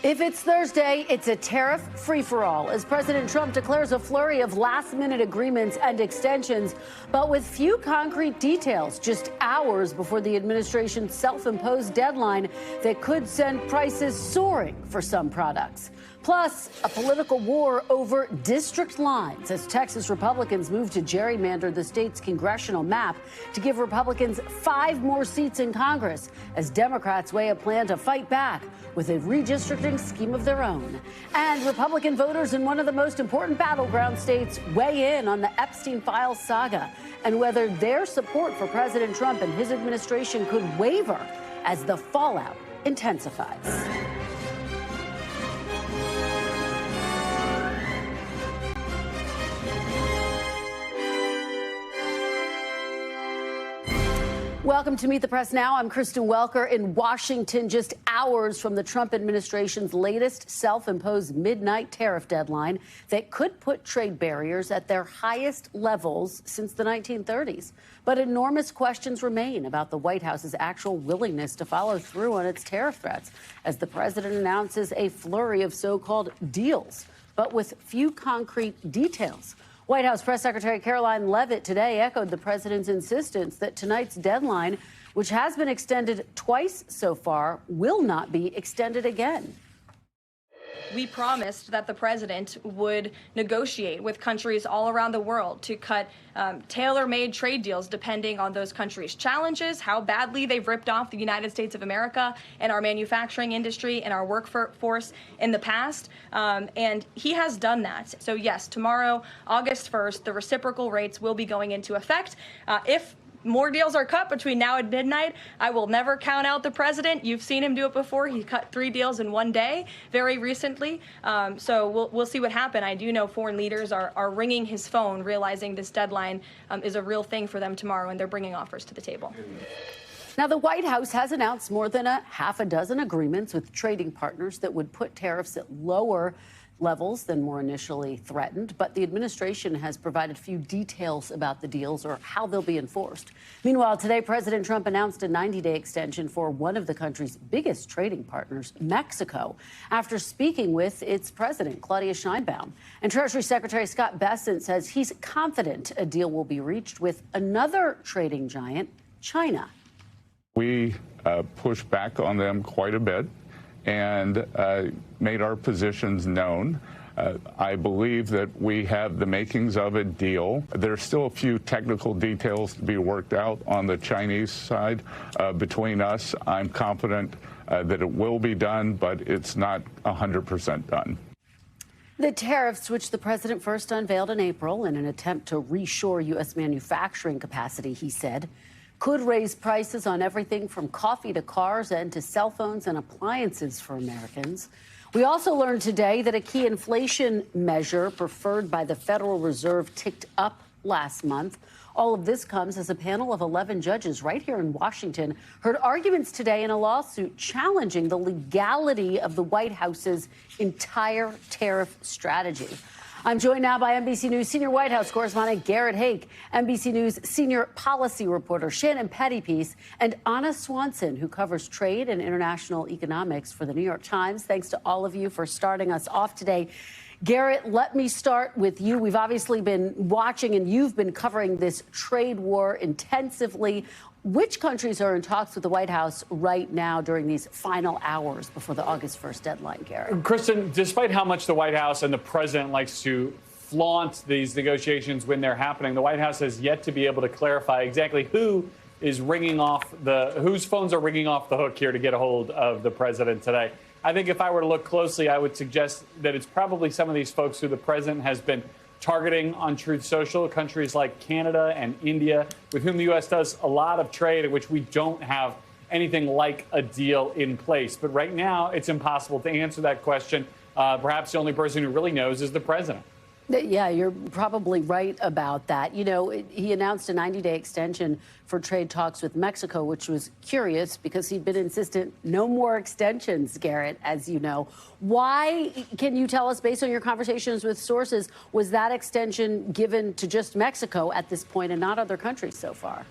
If it's Thursday, it's a tariff free-for-all as President Trump declares a flurry of last-minute agreements and extensions, but with few concrete details, just hours before the administration's self-imposed deadline that could send prices soaring for some products. Plus, a political war over district lines as Texas Republicans move to gerrymander the state's congressional map to give Republicans 5 more seats in Congress as Democrats weigh a plan to fight back with a redistricting scheme of their own. And Republican voters in one of the most important battleground states weigh in on the Epstein Files saga and whether their support for President Trump and his administration could waver as the fallout intensifies. Welcome to Meet the Press Now. I'm Kristen Welker in Washington, just hours from the Trump administration's latest self-imposed midnight tariff deadline that could put trade barriers at their highest levels since the 1930s. But enormous questions remain about the White House's actual willingness to follow through on its tariff threats as the president announces a flurry of so-called deals, but with few concrete details. White House Press Secretary Caroline Leavitt today echoed the president's insistence that tonight's deadline, which has been extended twice so far, will not be extended again. We promised that the president would negotiate with countries all around the world to cut tailor-made trade deals depending on those countries' challenges, how badly they've ripped off the United States of America and our manufacturing industry and our workforce in the past. And he has done that. So, yes, tomorrow, August 1st, the reciprocal rates will be going into effect. If more deals are cut between now and midnight, I will never count out the president. You've seen him do it before. He cut 3 deals in one day very recently. So we'll see what happens. I do know foreign leaders are ringing his phone, realizing this deadline is a real thing for them tomorrow, and they're bringing offers to the table. Now, the White House has announced more than a half a dozen agreements with trading partners that would put tariffs at lower levels than were initially threatened, but the administration has provided few details about the deals or how they'll be enforced. Meanwhile, today, President Trump announced a 90-day extension for one of the country's biggest trading partners, Mexico, after speaking with its president, Claudia Sheinbaum. And Treasury Secretary Scott Bessent says he's confident a deal will be reached with another trading giant, China. We pushed back on them quite a bit and made our positions known. I believe that we have the makings of a deal. There's still a few technical details to be worked out on the Chinese side between us. I'm confident that it will be done, but it's not 100% done. The tariffs, which the president first unveiled in April in an attempt to reshore U.S. manufacturing capacity, he said, could raise prices on everything from coffee to cars and to cell phones and appliances for Americans. We also learned today that a key inflation measure preferred by the Federal Reserve ticked up last month. All of this comes as a panel of 11 judges right here in Washington heard arguments today in a lawsuit challenging the legality of the White House's entire tariff strategy. I'm joined now by NBC News senior White House correspondent Garrett Haake, NBC News senior policy reporter Shannon Pettypiece, and Anna Swanson, who covers trade and international economics for the New York Times. Thanks to all of you for starting us off today. Garrett, let me start with you. We've obviously been watching and you've been covering this trade war intensively. Which countries are in talks with the White House right now during these final hours before the August 1st deadline, Garrett? Kristen, despite how much the White House and the president likes to flaunt these negotiations when they're happening, the White House has yet to be able to clarify exactly whose phones are ringing off the hook here to get a hold of the president today. I think if I were to look closely, I would suggest that it's probably some of these folks who the president has been targeting on Truth Social, countries like Canada and India, with whom the U.S. does a lot of trade, in which we don't have anything like a deal in place. But right now, it's impossible to answer that question. Perhaps the only person who really knows is the president. Yeah, you're probably right about that. You know, he announced a 90-day extension for trade talks with Mexico, which was curious because he'd been insistent no more extensions, Garrett, as you know. Why, can you tell us, based on your conversations with sources, was that extension given to just Mexico at this point and not other countries so far?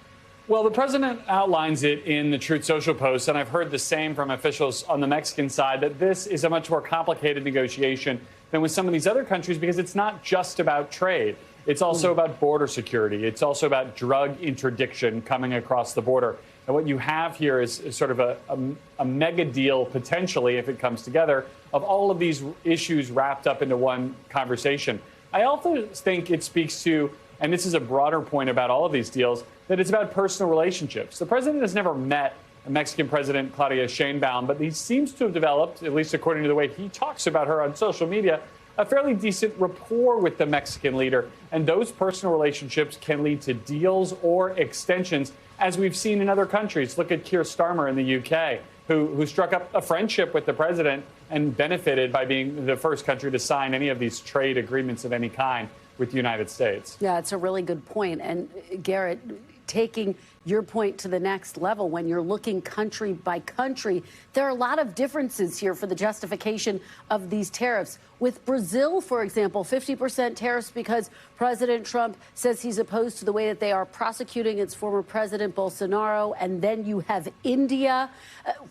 Well, the president outlines it in the Truth Social post, and I've heard the same from officials on the Mexican side, that this is a much more complicated negotiation than with some of these other countries because it's not just about trade. It's also about border security. It's also about drug interdiction coming across the border. And what you have here is sort of a mega deal, potentially, if it comes together, of all of these issues wrapped up into one conversation. I also think it speaks to, and this is a broader point about all of these deals, that it's about personal relationships. The president has never met Mexican President Claudia Sheinbaum, but he seems to have developed, at least according to the way he talks about her on social media, a fairly decent rapport with the Mexican leader. And those personal relationships can lead to deals or extensions, as we've seen in other countries. Look at Keir Starmer in the UK, who struck up a friendship with the president and benefited by being the first country to sign any of these trade agreements of any kind with the United States. Yeah, it's a really good point. And Garrett, taking your point to the next level, when you're looking country by country, there are a lot of differences here for the justification of these tariffs. With Brazil, for example, 50% tariffs because President Trump says he's opposed to the way that they are prosecuting its former president, Bolsonaro. And then you have India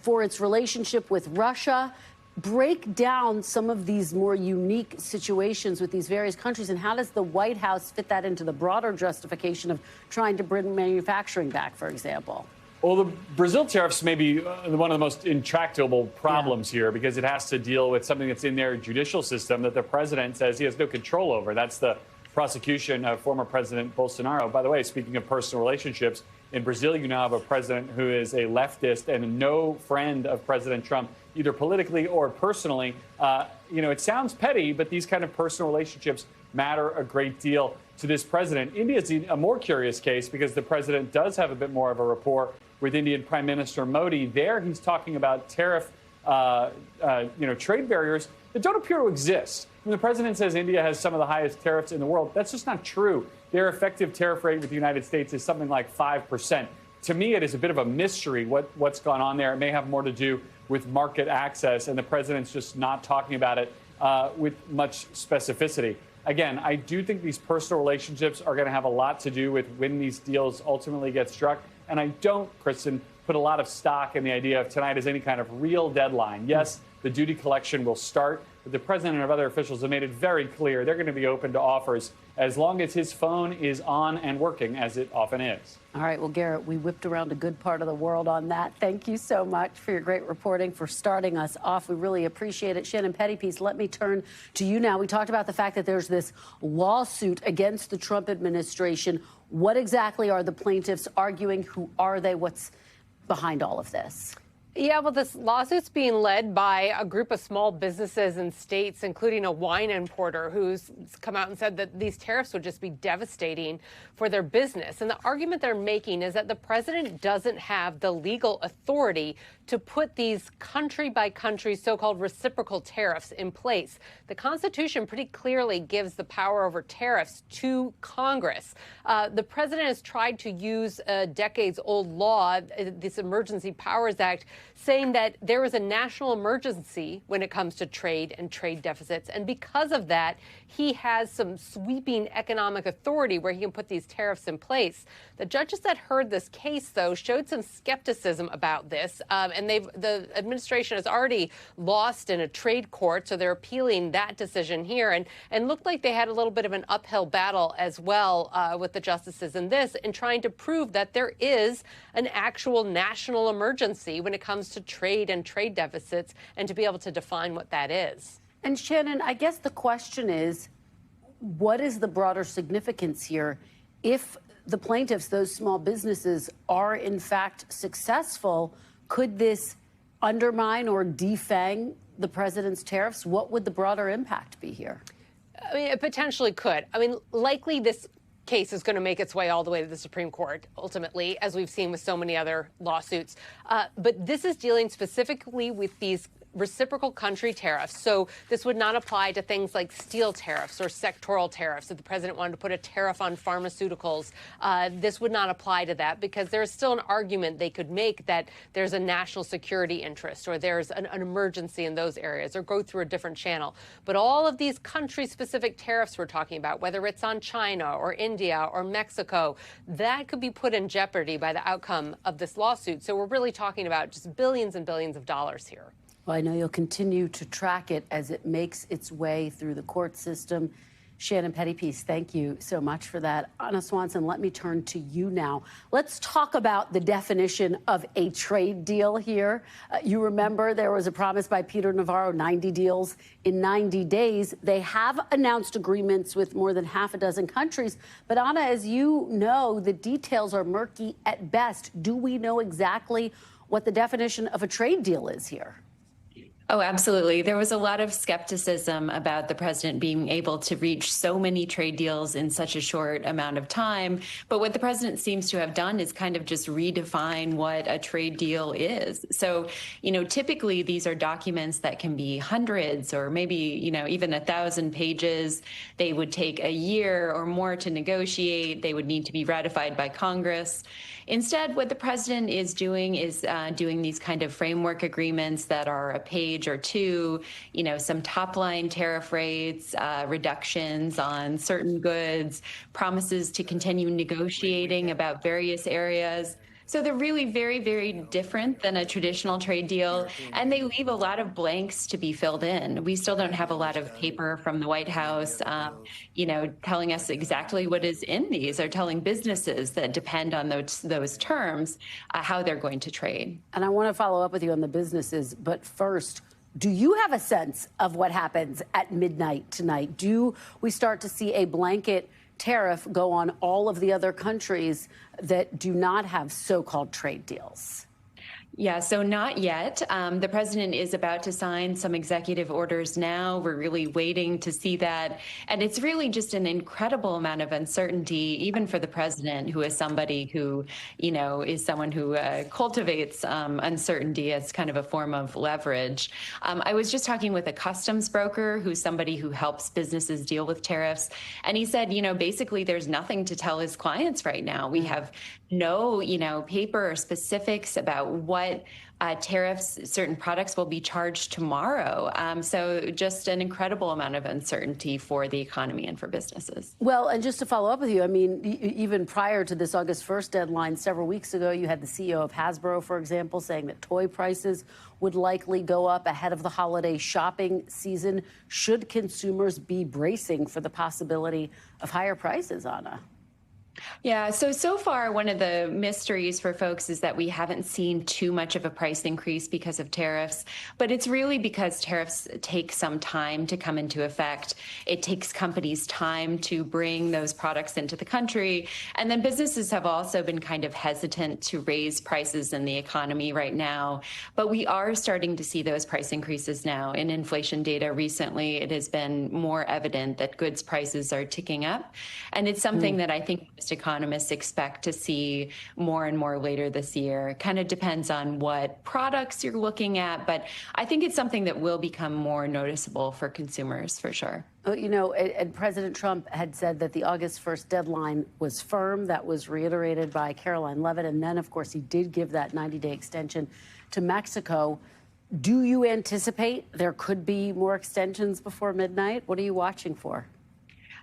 for its relationship with Russia. Break down some of these more unique situations with these various countries, and how does the White House fit that into the broader justification of trying to bring manufacturing back, for example? Well, the Brazil tariffs may be one of the most intractable problems here because it has to deal with something that's in their judicial system that the president says he has no control over. That's the prosecution of former President Bolsonaro. By the way, speaking of personal relationships, in Brazil, you now have a president who is a leftist and no friend of President Trump, either politically or personally. It sounds petty, but these kind of personal relationships matter a great deal to this president. India is a more curious case because the president does have a bit more of a rapport with Indian Prime Minister Modi. There, he's talking about tariff, trade barriers that don't appear to exist. When the president says India has some of the highest tariffs in the world, that's just not true. Their effective tariff rate with the United States is something like 5%. To me, it is a bit of a mystery what's gone on there. It may have more to do with market access, and the president's just not talking about it with much specificity. Again, I do think these personal relationships are going to have a lot to do with when these deals ultimately get struck. And I don't, Kristen, put a lot of stock in the idea of tonight as any kind of real deadline. Yes, the duty collection will start, but the president and other officials have made it very clear they're going to be open to offers as long as his phone is on and working, as it often is. All right. Well, Garrett, we whipped around a good part of the world on that. Thank you so much for your great reporting, for starting us off. We really appreciate it. Shannon Pettypiece, let me turn to you now. We talked about the fact that there's this lawsuit against the Trump administration. What exactly are the plaintiffs arguing? Who are they? What's behind all of this? Yeah, well, this lawsuit's being led by a group of small businesses and states, including a wine importer who's come out and said that these tariffs would just be devastating for their business. And the argument they're making is that the president doesn't have the legal authority to put these country-by-country so-called reciprocal tariffs in place. The Constitution pretty clearly gives the power over tariffs to Congress. The president has tried to use a decades-old law, this Emergency Powers Act, saying that there is a national emergency when it comes to trade and trade deficits. And because of that, he has some sweeping economic authority where he can put these tariffs in place. The judges that heard this case, though, showed some skepticism about this. And the administration has already lost in a trade court, so they're appealing that decision here. And looked like they had a little bit of an uphill battle as well with the justices in this, in trying to prove that there is an actual national emergency when it comes to trade and trade deficits, and to be able to define what that is. And Shannon, I guess the question is, what is the broader significance here? If the plaintiffs, those small businesses, are in fact successful, could this undermine or defang the president's tariffs? What would the broader impact be here? I mean, it potentially could. I mean, likely this case is going to make its way all the way to the Supreme Court, ultimately, as we've seen with so many other lawsuits. But this is dealing specifically with these reciprocal country tariffs. So this would not apply to things like steel tariffs or sectoral tariffs. If the president wanted to put a tariff on pharmaceuticals, this would not apply to that, because there's still an argument they could make that there's a national security interest or there's an emergency in those areas, or go through a different channel. But all of these country-specific tariffs we're talking about, whether it's on China or India or Mexico, that could be put in jeopardy by the outcome of this lawsuit. So we're really talking about just billions and billions of dollars here. Well, I know you'll continue to track it as it makes its way through the court system. Shannon Pettypiece, thank you so much for that. Anna Swanson, let me turn to you now. Let's talk about the definition of a trade deal here. You remember there was a promise by Peter Navarro, 90 deals in 90 days. They have announced agreements with more than half a dozen countries. But Anna, as you know, the details are murky at best. Do we know exactly what the definition of a trade deal is here? Oh, absolutely. There was a lot of skepticism about the president being able to reach so many trade deals in such a short amount of time. But what the president seems to have done is kind of just redefine what a trade deal is. So, typically these are documents that can be hundreds or maybe, even 1,000 pages. They would take a year or more to negotiate. They would need to be ratified by Congress. Instead, what the president is doing these kind of framework agreements that are a page or two, some top line tariff rates, reductions on certain goods, promises to continue negotiating about various areas. So they're really very, very different than a traditional trade deal, and they leave a lot of blanks to be filled in. We still don't have a lot of paper from the White House, telling us exactly what is in these, or telling businesses that depend on those terms how they're going to trade. And I want to follow up with you on the businesses, but first, do you have a sense of what happens at midnight tonight? Do we start to see a blanket tariff go on all of the other countries that do not have so-called trade deals? Yeah, so not yet. The president is about to sign some executive orders now. We're really waiting to see that. And it's really just an incredible amount of uncertainty, even for the president, who is somebody who, is someone who cultivates uncertainty as kind of a form of leverage. I was just talking with a customs broker who's somebody who helps businesses deal with tariffs. And he said, basically there's nothing to tell his clients right now. We have no, paper or specifics about what tariffs certain products will be charged tomorrow. So just an incredible amount of uncertainty for the economy and for businesses. Well, and just to follow up with you, I mean, even prior to this August 1st deadline, several weeks ago, you had the CEO of Hasbro, for example, saying that toy prices would likely go up ahead of the holiday shopping season. Should consumers be bracing for the possibility of higher prices, Anna? Yeah, so far, one of the mysteries for folks is that we haven't seen too much of a price increase because of tariffs, but it's really because tariffs take some time to come into effect. It takes companies time to bring those products into the country. And then businesses have also been kind of hesitant to raise prices in the economy right now. But we are starting to see those price increases now. In inflation data recently, it has been more evident that goods prices are ticking up. And it's something that I think economists expect to see more and more later this year. Kind of depends on what products you're looking at, but I think it's something that will become more noticeable for consumers for sure. And President Trump had said that the August 1st deadline was firm. That was reiterated by Caroline Leavitt. And then, of course, he did give that 90-day extension to Mexico. Do you anticipate there could be more extensions before midnight? What are you watching for?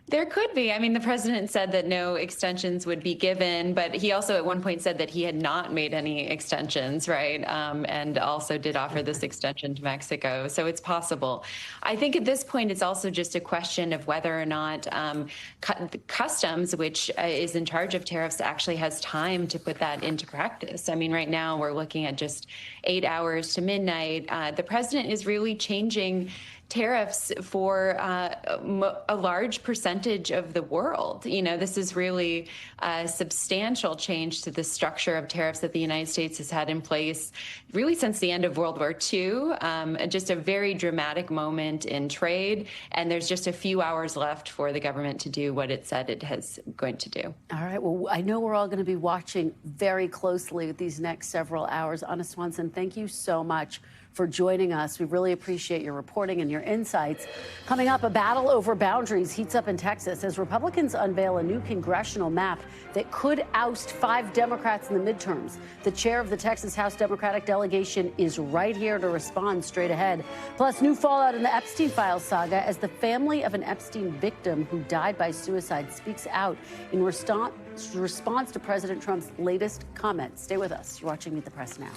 There could be. I mean, the president said that no extensions would be given, but he also at one point said that he had not made any extensions, right? And also did offer this extension to Mexico. So it's possible. I think at this point, it's also just a question of whether or not customs, which is in charge of tariffs, actually has time to put that into practice. I mean, right now we're looking at just 8 hours to midnight. The president is really changing tariffs for a large percentage of the world. This is really a substantial change to the structure of tariffs that the United States has had in place really since the end of World War II. Just a very dramatic moment in trade. And there's just a few hours left for the government to do what it said it is going to do. All right. Well, I know we're all going to be watching very closely these next several hours. Anna Swanson, thank you so much for joining us. We really appreciate your reporting and your insights. Coming up, a battle over boundaries heats up in Texas as Republicans unveil a new congressional map that could oust 5 Democrats in the midterms. The chair of the Texas House Democratic delegation is right here to respond straight ahead. Plus, new fallout in the Epstein files saga as the family of an Epstein victim who died by suicide speaks out in response to President Trump's latest comments. Stay with us. You're watching Meet the Press now.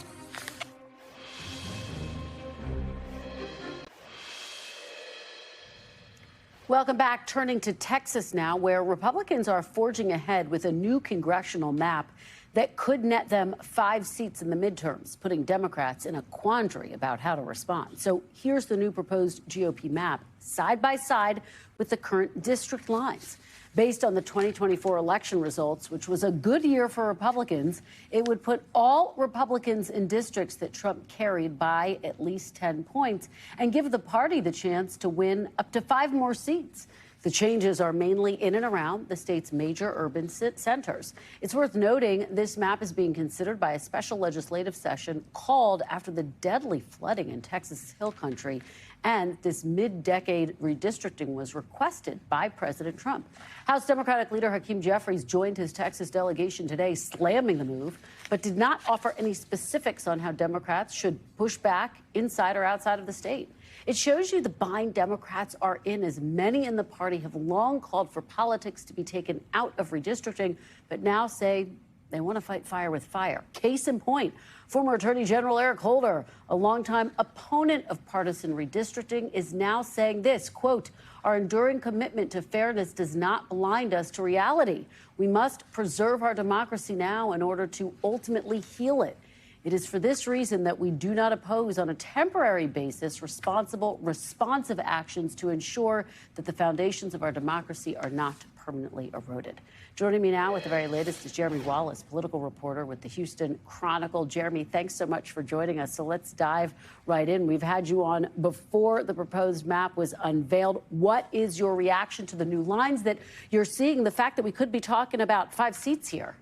Welcome back. Turning to Texas now, where Republicans are forging ahead with a new congressional map that could net them 5 seats in the midterms, putting Democrats in a quandary about how to respond. So here's the new proposed GOP map, side by side with the current district lines. Based on the 2024 election results, which was a good year for Republicans, it would put all Republicans in districts that Trump carried by at least 10 points and give the party the chance to win up to 5 more seats. The changes are mainly in and around the state's major urban centers. It's worth noting this map is being considered by a special legislative session called after the deadly flooding in Texas Hill Country. And this mid-decade redistricting was requested by President Trump. House Democratic leader Hakeem Jeffries joined his Texas delegation today, slamming the move, but did not offer any specifics on how Democrats should push back inside or outside of the state. It shows you the bind Democrats are in, as many in the party have long called for politics to be taken out of redistricting, but now say they want to fight fire with fire. Case in point, former Attorney General Eric Holder, a longtime opponent of partisan redistricting, is now saying this, quote, "Our enduring commitment to fairness does not blind us to reality. We must preserve our democracy now in order to ultimately heal it. It is for this reason that we do not oppose on a temporary basis responsive actions to ensure that the foundations of our democracy are not permanently eroded." Joining me now with the very latest is Jeremy Wallace, political reporter with the Houston Chronicle. Jeremy, thanks so much for joining us. So let's dive right in. We've had you on before the proposed map was unveiled. What is your reaction to the new lines that you're seeing, the fact that we could be talking about 5 seats here?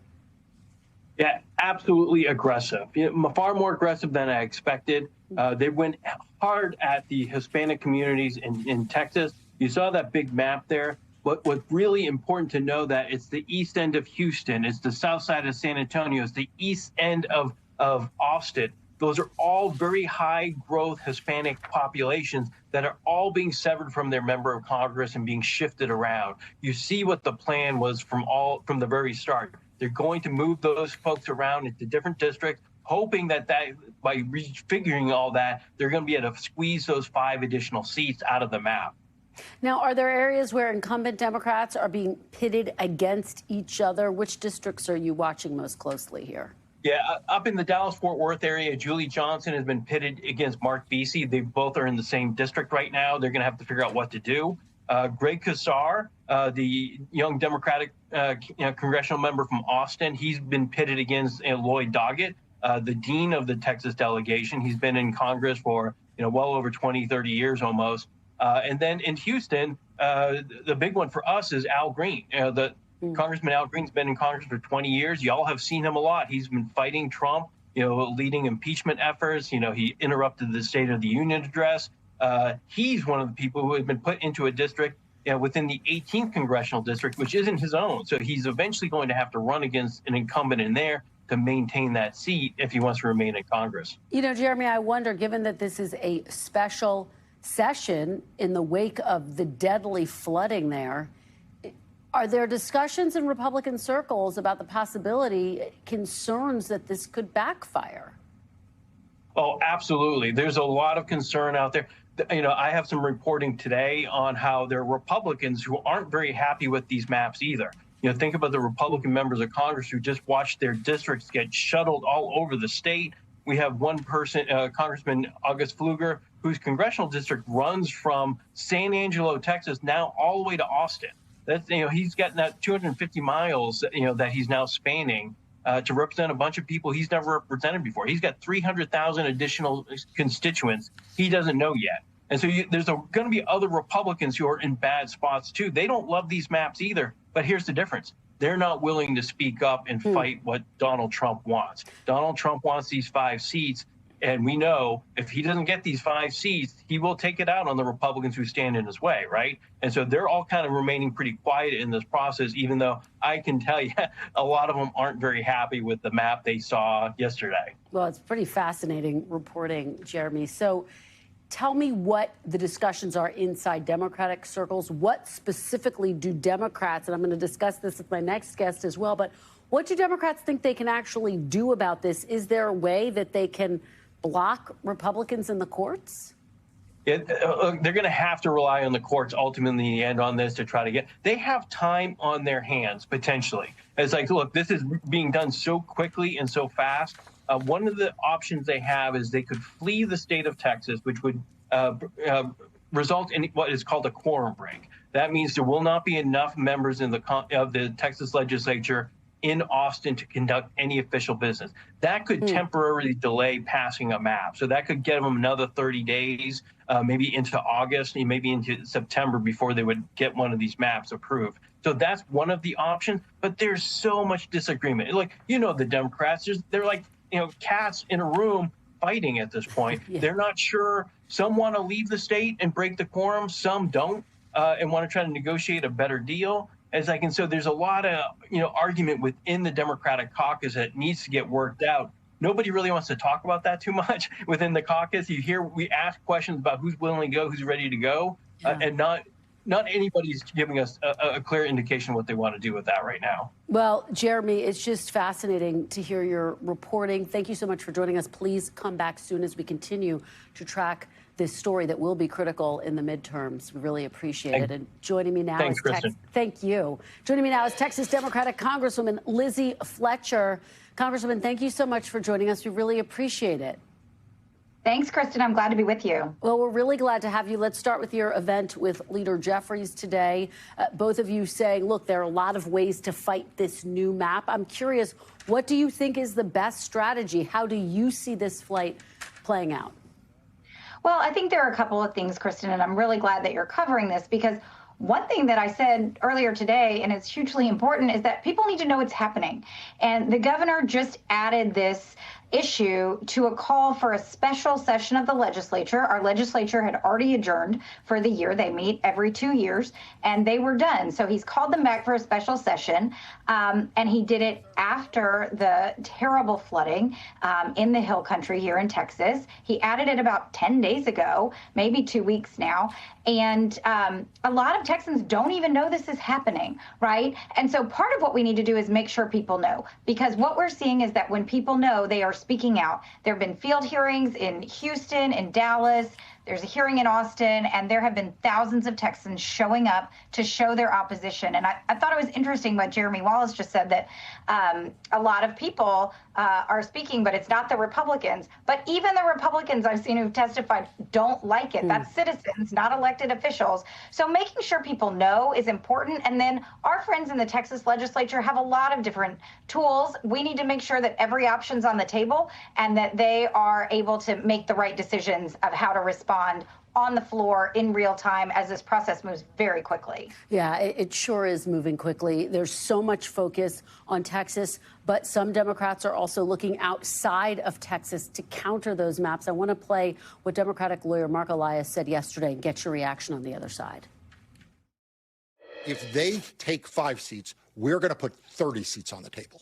Yeah, absolutely aggressive. Far more aggressive than I expected. They went hard at the Hispanic communities in Texas. You saw that big map there. What's really important to know that it's the east end of Houston, it's the south side of San Antonio, it's the east end of Austin. Those are all very high growth Hispanic populations that are all being severed from their member of Congress and being shifted around. You see what the plan was from the very start. They're going to move those folks around into different districts, hoping that by refiguring all that, they're going to be able to squeeze those 5 additional seats out of the map. Now, are there areas where incumbent Democrats are being pitted against each other? Which districts are you watching most closely here? Yeah, up in the Dallas-Fort Worth area, Julie Johnson has been pitted against Mark Vesey. They both are in the same district right now. They're going to have to figure out what to do. Greg Casar, the young Democratic congressional member from Austin, he's been pitted against Lloyd Doggett, the dean of the Texas delegation. He's been in Congress for well over 20, 30 years almost. And then in Houston, the big one for us is Al Green. Congressman Al Green's been in Congress for 20 years. Y'all have seen him a lot. He's been fighting Trump, leading impeachment efforts. He interrupted the State of the Union address. He's one of the people who has been put into a district within the 18th congressional district, which isn't his own. So he's eventually going to have to run against an incumbent in there to maintain that seat if he wants to remain in Congress. Jeremy, I wonder, given that this is a special session in the wake of the deadly flooding there, are there discussions in Republican circles about the possibility, concerns that this could backfire? Oh, absolutely. There's a lot of concern out there. I have some reporting today on how there are Republicans who aren't very happy with these maps either. Think about the Republican members of Congress who just watched their districts get shuttled all over the state. We have one person, Congressman August Pfluger, whose congressional district runs from San Angelo, Texas, now all the way to Austin. That's, he's gotten that 250 miles, that he's now spanning to represent a bunch of people he's never represented before. He's got 300,000 additional constituents he doesn't know yet. And so there's going to be other Republicans who are in bad spots, too. They don't love these maps either. But here's the difference. They're not willing to speak up and fight what Donald Trump wants. Donald Trump wants these 5 seats. And we know if he doesn't get these 5 seats, he will take it out on the Republicans who stand in his way, right? And so they're all kind of remaining pretty quiet in this process, even though I can tell you a lot of them aren't very happy with the map they saw yesterday. Well, it's pretty fascinating reporting, Jeremy. So tell me what the discussions are inside Democratic circles. What specifically do Democrats, and I'm going to discuss this with my next guest as well, but what do Democrats think they can actually do about this? Is there a way that they can block Republicans in the courts? They're going to have to rely on the courts ultimately in the end on this to try to get. They have time on their hands, potentially. It's like, look, this is being done so quickly and so fast. One of the options they have is they could flee the state of Texas, which would result in what is called a quorum break. That means there will not be enough members of the Texas legislature in Austin to conduct any official business. That could temporarily delay passing a map. So that could get them another 30 days, maybe into August, maybe into September before they would get one of these maps approved. So that's one of the options, but there's so much disagreement. Like, the Democrats, they're like, cats in a room fighting at this point. Yeah. They're not sure. Some want to leave the state and break the quorum. Some don't and want to try to negotiate a better deal. So there's a lot of, argument within the Democratic caucus that needs to get worked out. Nobody really wants to talk about that too much within the caucus. We ask questions about who's willing to go, who's ready to go, and not anybody's giving us a clear indication what they want to do with that right now. Well, Jeremy, it's just fascinating to hear your reporting. Thank you so much for joining us. Please come back soon as we continue to track this story that will be critical in the midterms. We really appreciate it. And joining me now is thank you. Joining me now is Texas Democratic Congresswoman Lizzie Fletcher. Congresswoman, thank you so much for joining us. We really appreciate it. Thanks, Kristen. I'm glad to be with you. Well, we're really glad to have you. Let's start with your event with Leader Jeffries today. Both of you saying, look, there are a lot of ways to fight this new map. I'm curious, what do you think is the best strategy? How do you see this fight playing out? Well, I think there are a couple of things, Kristen, and I'm really glad that you're covering this because one thing that I said earlier today, and it's hugely important, is that people need to know what's happening. And the governor just added this issue to a call for a special session of the legislature. Our legislature had already adjourned for the year. They meet every 2 years, and they were done. So he's called them back for a special session, and he did it after the terrible flooding in the Hill Country here in Texas. He added it about 10 days ago, maybe 2 weeks now, and a lot of Texans don't even know this is happening, right? And so part of what we need to do is make sure people know, because what we're seeing is that when people know, they are speaking out. There have been field hearings in Houston, in Dallas. There's a hearing in Austin, and there have been thousands of Texans showing up to show their opposition. And I thought it was interesting what Jeremy Wallace just said, that a lot of people are speaking, but it's not the Republicans. But even the Republicans I've seen who've testified don't like it. That's citizens, not elected officials. So making sure people know is important. And then our friends in the Texas legislature have a lot of different tools. We need to make sure that every option's on the table and that they are able to make the right decisions of how to respond on the floor in real time as this process moves very quickly. Yeah, it sure is moving quickly. There's so much focus on Texas, but some Democrats are also looking outside of Texas to counter those maps. I want to play what Democratic lawyer Mark Elias said yesterday and get your reaction on the other side. If they take 5 seats, we're going to put 30 seats on the table.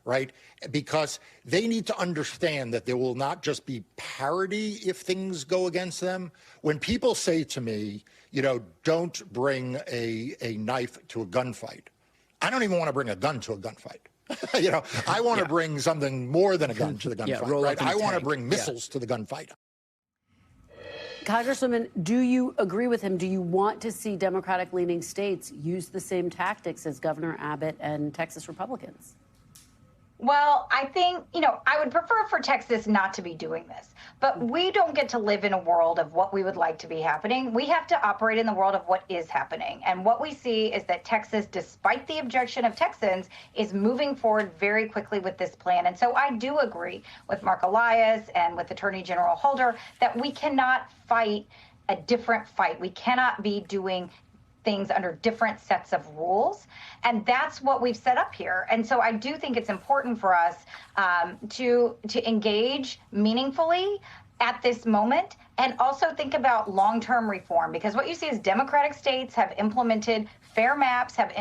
Right? Because they need to understand that there will not just be parity if things go against them. When people say to me, don't bring a knife to a gunfight, I don't even want to bring a gun to a gunfight. I want to bring something more than a gun to the gunfight. Right? I want to bring missiles to the gunfight. Congresswoman, do you agree with him? Do you want to see Democratic-leaning states use the same tactics as Governor Abbott and Texas Republicans? Well, I think, I would prefer for Texas not to be doing this, but we don't get to live in a world of what we would like to be happening. We have to operate in the world of what is happening. And what we see is that Texas, despite the objection of Texans, is moving forward very quickly with this plan. And so I do agree with Mark Elias and with Attorney General Holder that we cannot fight a different fight. We cannot be doing things under different sets of rules. And that's what we've set up here. And so I do think it's important for us to engage meaningfully at this moment, and also think about long-term reform, because what you see is Democratic states have implemented fair maps, have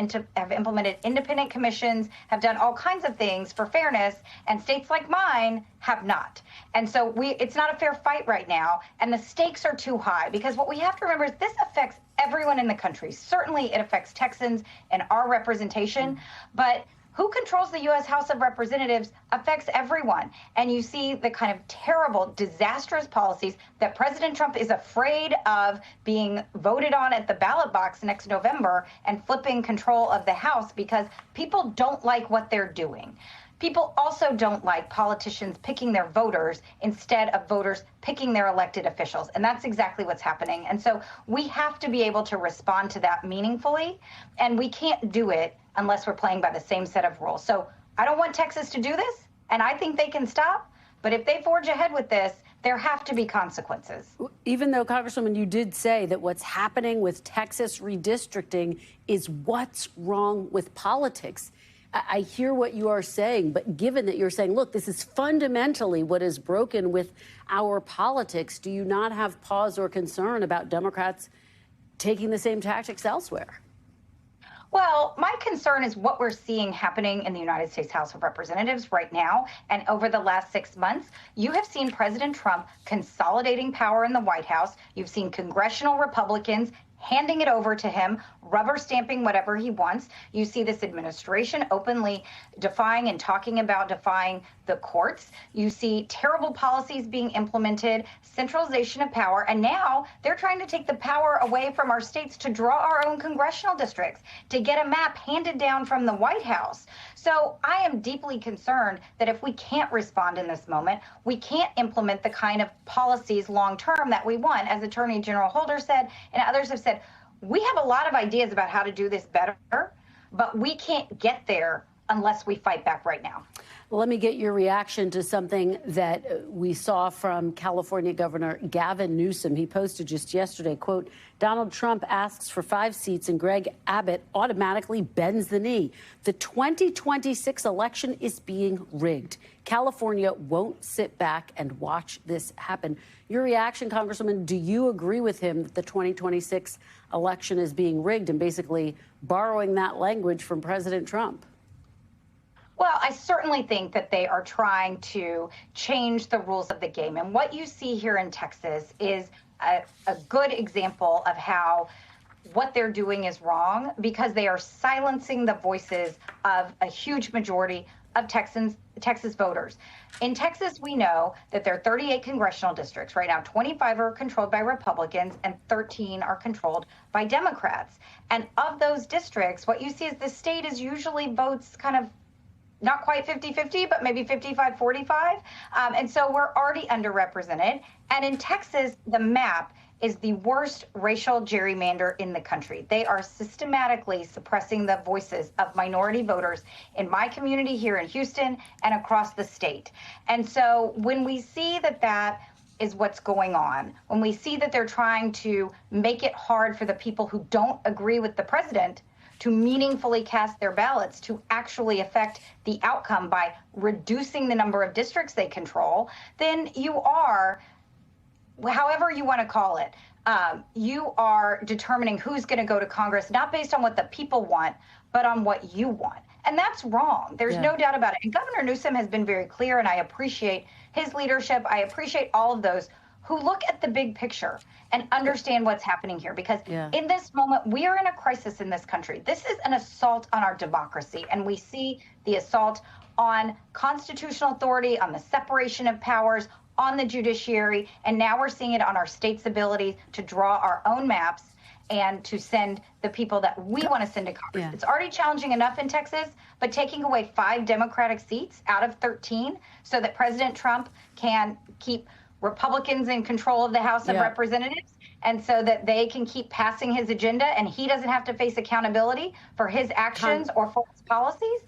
implemented independent commissions, have done all kinds of things for fairness, and states like mine have not. And so it's not a fair fight right now, and the stakes are too high, because what we have to remember is this affects everyone in the country. Certainly it affects Texans and our representation, but who controls the U.S. House of Representatives affects everyone. And you see the kind of terrible, disastrous policies that President Trump is afraid of being voted on at the ballot box next November and flipping control of the House because people don't like what they're doing. People also don't like politicians picking their voters instead of voters picking their elected officials. And that's exactly what's happening. And so we have to be able to respond to that meaningfully. And we can't do it unless we're playing by the same set of rules. So I don't want Texas to do this, and I think they can stop. But if they forge ahead with this, there have to be consequences. Even though, Congresswoman, you did say that what's happening with Texas redistricting is what's wrong with politics. I hear what you are saying, but given that you're saying, look, this is fundamentally what is broken with our politics, do you not have pause or concern about Democrats taking the same tactics elsewhere? Well, my concern is what we're seeing happening in the United States House of Representatives right now. And over the last 6 months, you have seen President Trump consolidating power in the White House. You've seen congressional Republicans handing it over to him, rubber stamping whatever he wants. You see this administration openly defying and talking about defying the courts. You see terrible policies being implemented, centralization of power, and now they're trying to take the power away from our states to draw our own congressional districts, to get a map handed down from the White House. So I am deeply concerned that if we can't respond in this moment, we can't implement the kind of policies long-term that we want. As Attorney General Holder said, and others have said, we have a lot of ideas about how to do this better, but we can't get there unless we fight back right now. Well, let me get your reaction to something that we saw from California Governor Gavin Newsom. He posted just yesterday, quote, Donald Trump asks for 5 seats and Greg Abbott automatically bends the knee. The 2026 election is being rigged. California won't sit back and watch this happen. Your reaction, Congresswoman, do you agree with him that the 2026 election is being rigged and basically borrowing that language from President Trump? Well, I certainly think that they are trying to change the rules of the game. And what you see here in Texas is a good example of how what they're doing is wrong, because they are silencing the voices of a huge majority of Texas voters. In Texas, we know that there are 38 congressional districts. Right now, 25 are controlled by Republicans and 13 are controlled by Democrats. And of those districts, what you see is the state is usually votes kind of not quite 50-50, but maybe 55-45. And so we're already underrepresented. And in Texas, the map is the worst racial gerrymander in the country. They are systematically suppressing the voices of minority voters in my community here in Houston and across the state. And so when we see that that is what's going on, when we see that they're trying to make it hard for the people who don't agree with the president to meaningfully cast their ballots, to actually affect the outcome by reducing the number of districts they control, then you are, however you want to call it, you are determining who's going to go to Congress, not based on what the people want, but on what you want. And that's wrong. There's no doubt about it. And Governor Newsom has been very clear, and I appreciate his leadership. I appreciate all of those who look at the big picture and understand what's happening here. Because in this moment, we are in a crisis in this country. This is an assault on our democracy. And we see the assault on constitutional authority, on the separation of powers, on the judiciary. And now we're seeing it on our state's ability to draw our own maps and to send the people that we want to send to Congress. It's already challenging enough in Texas, but taking away 5 Democratic seats out of 13 so that President Trump can keep Republicans in control of the House of Representatives, and so that they can keep passing his agenda and he doesn't have to face accountability for his actions or for his policies,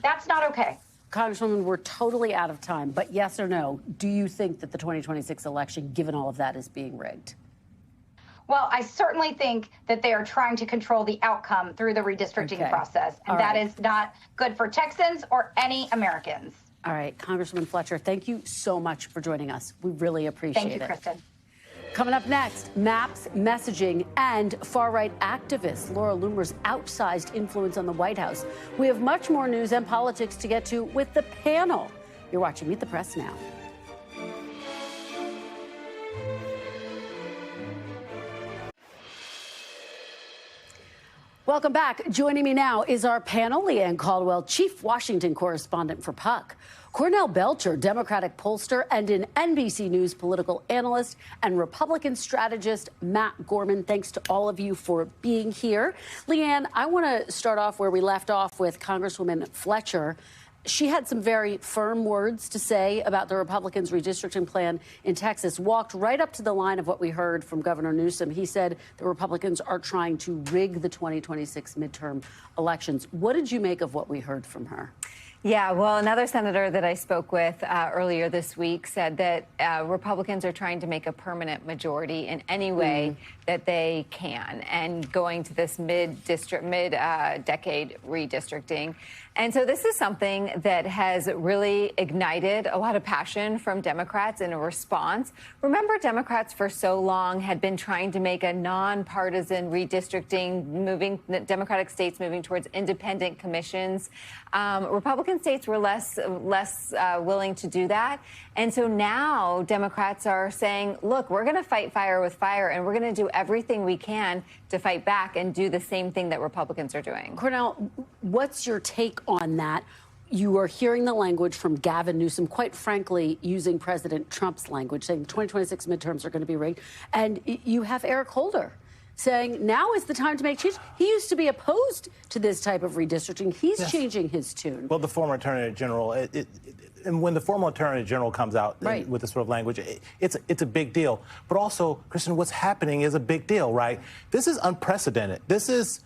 that's not okay. Congresswoman, we're totally out of time, but yes or no, do you think that the 2026 election, given all of that, is being rigged? Well, I certainly think that they are trying to control the outcome through the redistricting process, and that is not good for Texans or any Americans. All right, Congresswoman Fletcher, thank you so much for joining us. We really appreciate it. Thank you, Kristen. Coming up next, maps, messaging, and far-right activists. Laura Loomer's outsized influence on the White House. We have much more news and politics to get to with the panel. You're watching Meet the Press now. Welcome back. Joining me now is our panel, Leanne Caldwell, chief Washington correspondent for Puck, Cornell Belcher, Democratic pollster and an NBC News political analyst, and Republican strategist Matt Gorman. Thanks to all of you for being here. Leanne, I want to start off where we left off with Congresswoman Fletcher. She had some very firm words to say about the Republicans' redistricting plan in Texas, walked right up to the line of what we heard from Governor Newsom. He said the Republicans are trying to rig the 2026 midterm elections. What did you make of what we heard from her? Yeah, well, another senator that I spoke with earlier this week said that Republicans are trying to make a permanent majority in any way that they can, and going to this mid-decade redistricting. And so this is something that has really ignited a lot of passion from Democrats in a response. Remember, Democrats for so long had been trying to make a nonpartisan redistricting, Democratic states moving towards independent commissions. Republican states were less willing to do that. And so now Democrats are saying, look, we're going to fight fire with fire, and we're going to do everything we can to fight back and do the same thing that Republicans are doing. Cornell, what's your take on that? You are hearing the language from Gavin Newsom, quite frankly, using President Trump's language, saying 2026 midterms are going to be rigged. And you have Eric Holder saying now is the time to make change. He used to be opposed to this type of redistricting. He's changing his tune. Well, the former Attorney General, and when the former Attorney General comes out with this sort of language, it's a big deal. But also, Kristen, what's happening is a big deal, right? This is unprecedented. This is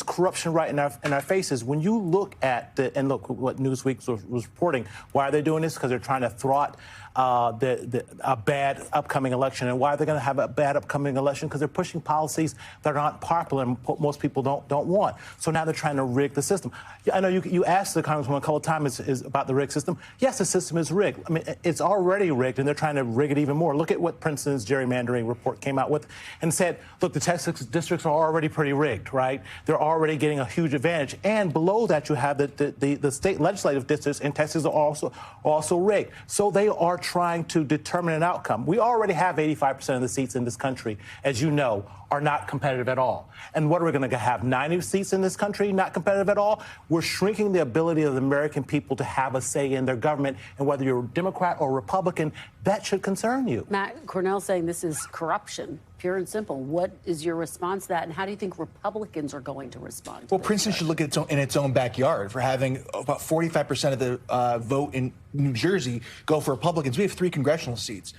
corruption right in our faces. When you look at look what Newsweek was reporting, why are they doing this? Because they're trying to thwart a bad upcoming election. And why are they going to have a bad upcoming election? Because they're pushing policies that are not popular and most people don't want. So now they're trying to rig the system. I know you asked the Congresswoman a couple of times is about the rigged system. Yes, the system is rigged. I mean, it's already rigged, and they're trying to rig it even more. Look at what Princeton's gerrymandering report came out with and said, look, the Texas districts are already pretty rigged, right? They're already getting a huge advantage. And below that, you have the state legislative districts in Texas are also rigged. So they are trying to determine an outcome. We already have 85% of the seats in this country, as you know, are not competitive at all. And what are we going to have? 90 seats in this country not competitive at all? We're shrinking the ability of the American people to have a say in their government. And whether you're a Democrat or Republican, that should concern you. Matt, Cornell saying this is corruption, pure and simple. What is your response to that? And how do you think Republicans are going to respond? Well, Princeton should look at its own backyard for having about 45% of the vote in New Jersey go for Republicans. We have 3 congressional seats.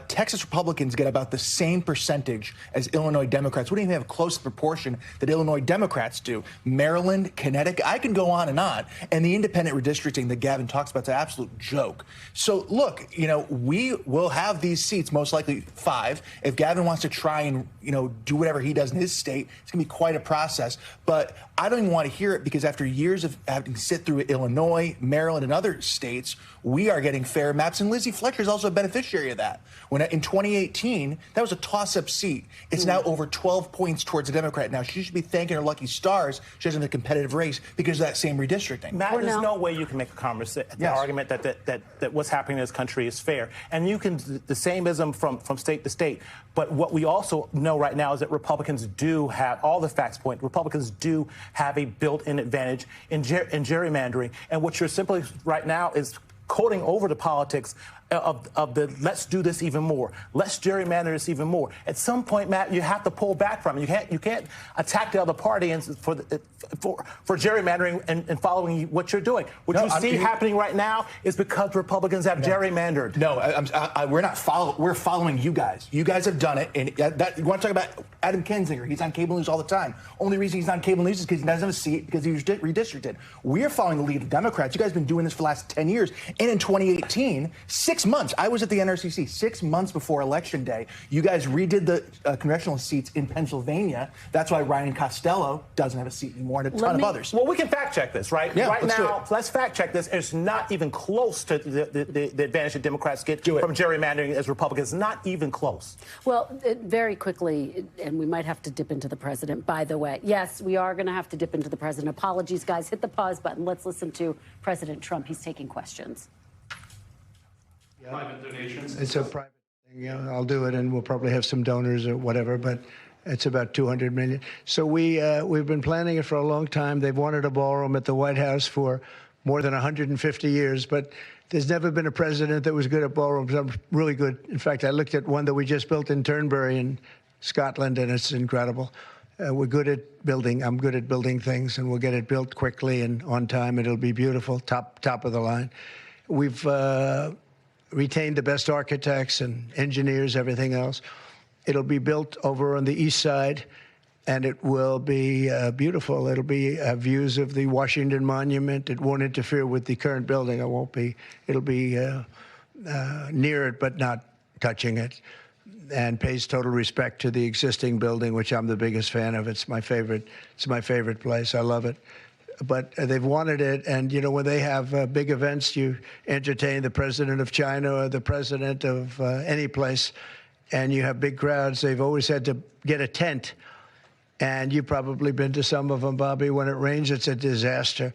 Texas Republicans get about the same percentage as Illinois Democrats. We don't even have a close proportion that Illinois Democrats do. Maryland, Connecticut, I can go on. And the independent redistricting that Gavin talks about is an absolute joke. So, look, we will have these seats, most likely 5. If Gavin wants to try and, do whatever he does in his state, it's going to be quite a process. But I don't even want to hear it because after years of having to sit through Illinois, Maryland, and other states, we are getting fair maps. And Lizzie Fletcher is also a beneficiary of that. When in 2018, that was a toss-up seat. It's now over 12 points towards a Democrat. Now, she should be thanking her lucky stars she doesn't have a competitive race because of that same redistricting. Matt, there's no way you can make the argument that what's happening in this country is fair. And you can, the same-ism from state to state. But what we also know right now is that Republicans do have, all the facts point, Republicans do have a built-in advantage in gerrymandering. And what you're simply right now is coating over the politics of the let's do this even more. Let's gerrymander this even more. At some point, Matt, you have to pull back from it. You can't attack the other party and for gerrymandering and following what you're doing. What you see happening right now is because Republicans have gerrymandered. No, we're following you guys. You guys have done it. And you want to talk about Adam Kinzinger? He's on cable news all the time. Only reason he's on cable news is because he doesn't have a seat because he was redistricted. We're following the lead of Democrats. You guys have been doing this for the last 10 years. And in 2018, 6 6 months. I was at the NRCC 6 months before Election Day. You guys redid the congressional seats in Pennsylvania. That's why Ryan Costello doesn't have a seat anymore, and a ton of others. Well, we can fact check this, right? Yeah, right now, let's fact check this. It's not even close to the advantage that Democrats get from gerrymandering as Republicans. Not even close. Well, very quickly, and we might have to dip into the president, by the way. Yes, we are going to have to dip into the president. Apologies, guys. Hit the pause button. Let's listen to President Trump. He's taking questions. Private donations. It's a private thing. Yeah, I'll do it, and we'll probably have some donors or whatever, but it's about $200 million. So we've been planning it for a long time. They've wanted a ballroom at the White House for more than 150 years, but there's never been a president that was good at ballrooms. I'm really good. In fact, I looked at one that we just built in Turnberry in Scotland, and it's incredible. We're good at building. I'm good at building things, and we'll get it built quickly and on time. It'll be beautiful, top of the line. We've retained the best architects and engineers, everything else. It'll be built over on the east side, and it will be beautiful. It'll be views of the Washington Monument. It won't interfere with the current building. It won't be. It'll be near it, but not touching it, and pays total respect to the existing building, which I'm the biggest fan of. It's my favorite. It's my favorite place. I love it. But they've wanted it, and you know, when they have big events, you entertain the president of China or the president of any place, and you have big crowds. They've always had to get a tent. And you've probably been to some of them, Bobby. When it rains, it's a disaster.